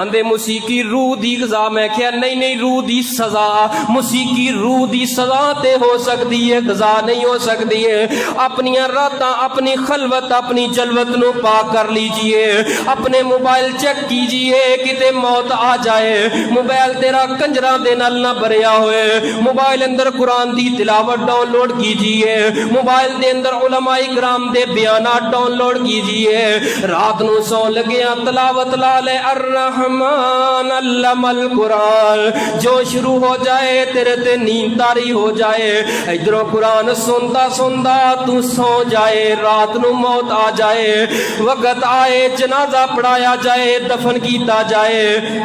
آندے موسیقی روح دی غذا، میں کہا نہیں روح دی سزا، موسیقی روح دی سزا تے ہو سکتی ہے، غذا نہیں ہو سکتی ہے۔ اپنی راتاں اپنی خلوت اپنی جلوت نو پاک کر لیجئے، اپنے موبائل چیک کیجئے کتے موت آ جائے، موبائل تیرا کنجراں دے نال نہ بھریا ہوئے، موبائل اندر قرآن دی تلاوت ڈاؤن لوڈ کیجئے، موبائل دے اندر علماء کرام دے بیانات ڈاؤن لوڈ کیجئے، رات نو سو لگیاں تلاوت لا لے الرحمن علم القرآن، جو شروع ہو جائے تیرے تے نیند تاری ہو جائے، ادھروں قرآن سنتا سنتا تو سو جائے، رات نو موت آ جائے، وقت آئے جنازہ پڑھایا جائے، دفن کیتا جائے،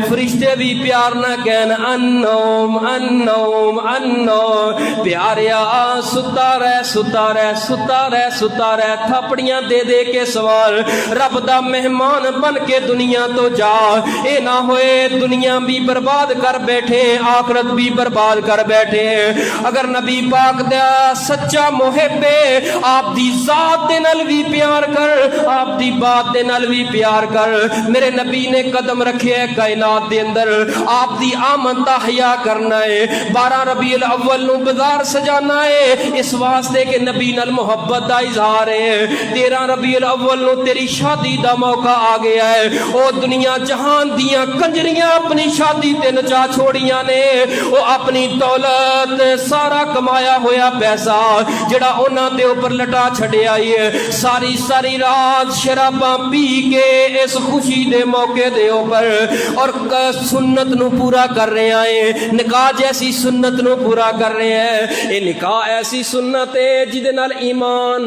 فرشتے بھی پیار نہ کہن انوم انوم انوم، پیاریا ستا رہ ستا رہ ستا رہ ستا رہ، تھپڑیاں دے دے کے سوال، رب دا مہمان بن کے دنیا تو جا، اے نہ ہوئے دنیا بھی برباد کر بیٹھے آخرت بھی برباد کر بیٹھے۔ اگر نبی پاک دا سچا محب ہے، آپ دی ذات دے نال بھی پیار کر، آپ دی بات دے نال بھی پیار کر۔ میرے نبی نے قدم رکھے ہے کائنات دے اندر، آپ دی آمد دا حیا کرنا ہے، 12 ربیع الاول نو بازار سجانا ہے، اس واسطے کہ نبی نال محبت دا اظہار ہے۔ 13 ربیع الاول نو تیری شادی دا موقع آ گیا ہے، او دنیا جہان دیاں کنجریاں اپنی شادی تے نچا چھوڑیاں نے، او اپنی دولت سارا کمایا ہویا پیسہ جڑا انہاں دے اوپر لٹا چھڑے آئی ہے، ساری ساری رات شراباں پی کے اس خوشی دے موقع دے اوپر، اور سنت نو پورا کر رہے ہیں، نکاح جیسی سنت نو پورا کر رہے ہیں۔ یہ نکاح ایسی سنت ہے جدے نال ایمان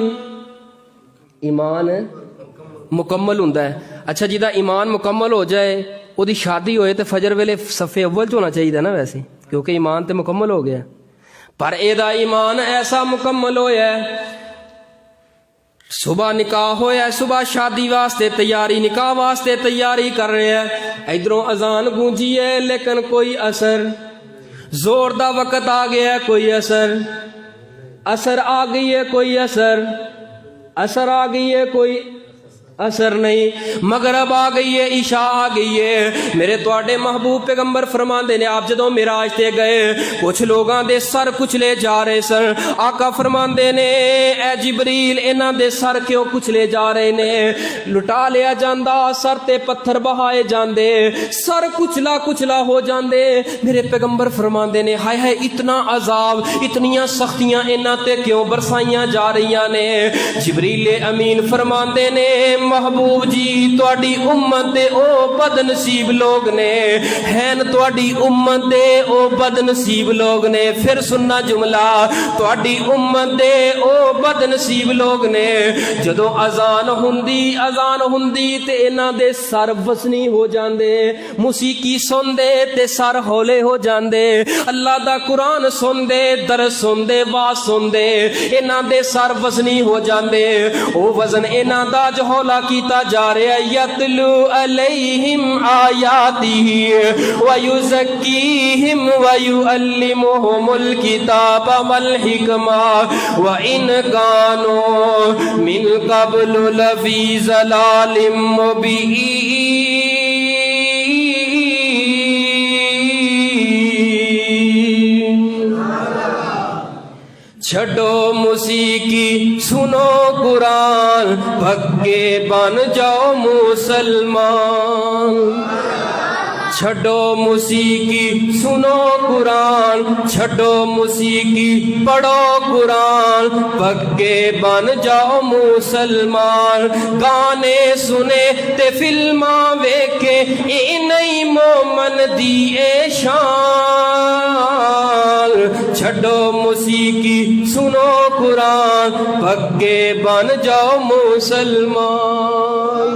مکمل ہوندا ہے۔ اچھا جدا ایمان مکمل ہو جائے او دی شادی ہوئے تے فجر ویلے صفے اول چ ہونا چاہیے نا ویسے، کیونکہ ایمان تے مکمل ہو گیا، پر اے دا ایمان ایسا مکمل ہویا ہے، صبح نکاح ہویا ہے، صبح شادی واسطے تیاری، نکاح واسطے تیاری کر رہے ہیں، ادھروں اذان گونجی ہے لیکن کوئی اثر، زور دا وقت آ گیا ہے کوئی اثر آ گئی ہے کوئی اثر آ گئی ہے کوئی اثر نہیں، مغرب آ گئی ہے، عشاء آ گئی ہے۔ میرے تواڈے محبوب پیغمبر فرماندے نے آپ جدوں معراج تے گئے کچھ لوگاں دے سر کچلے جا رہے سن، آقا فرماندے نے اے جبریل انہاں دے سر کیوں کچلے جا رہے نے، لٹا لیا جاندا، سر تے پتھر بہائے جاندے، سر کچلا ہو جاندے۔ میرے پیغمبر فرماندے نے ہائے ہائے اتنا عذاب اتنیاں سختیاں انہاں تے کیوں برسائیاں جا رہیاں نے۔ جبریل امین فرماندے نے محبوب جی تواڈی امت دے او بد نصیب لوگ نے، ہیں تواڈی امت دے او بد نصیب لوگ نے۔ پھر سننا جملہ، تواڈی امت دے او بد نصیب لوگ نے، جدوں اذان ہوندی تے انہاں دے سر وسنی ہو جاندے، موسیقی سن دے تے سر ہولے ہو جاندے، اللہ دا قرآن سن دے، درس سن دے، واز سن دے، انہاں دے سر وسنی ہو جاندے۔ او وزن انہاں دا جو ہولا کیتا جا رہا ہے، یتلو علیہم آیاتہ ویزکیہم ویعلمہم الکتاب والحکمہ وان کانوا من قبل لفی ضلال مبین۔ چھڈو موسیقی سنو قرآن، پکے بن جاؤ مسلمان۔ چھڈو موسیقی سنو قرآن، چھڈو موسیقی پڑھو قرآن، پکے بن جاؤ مسلمان۔ گانے سنے تے فلماں ویکھے، اے نہیں مومن دی اے شان۔ چھڈو موسیقی سنو قرآن، پکے بن جاؤ مسلمان۔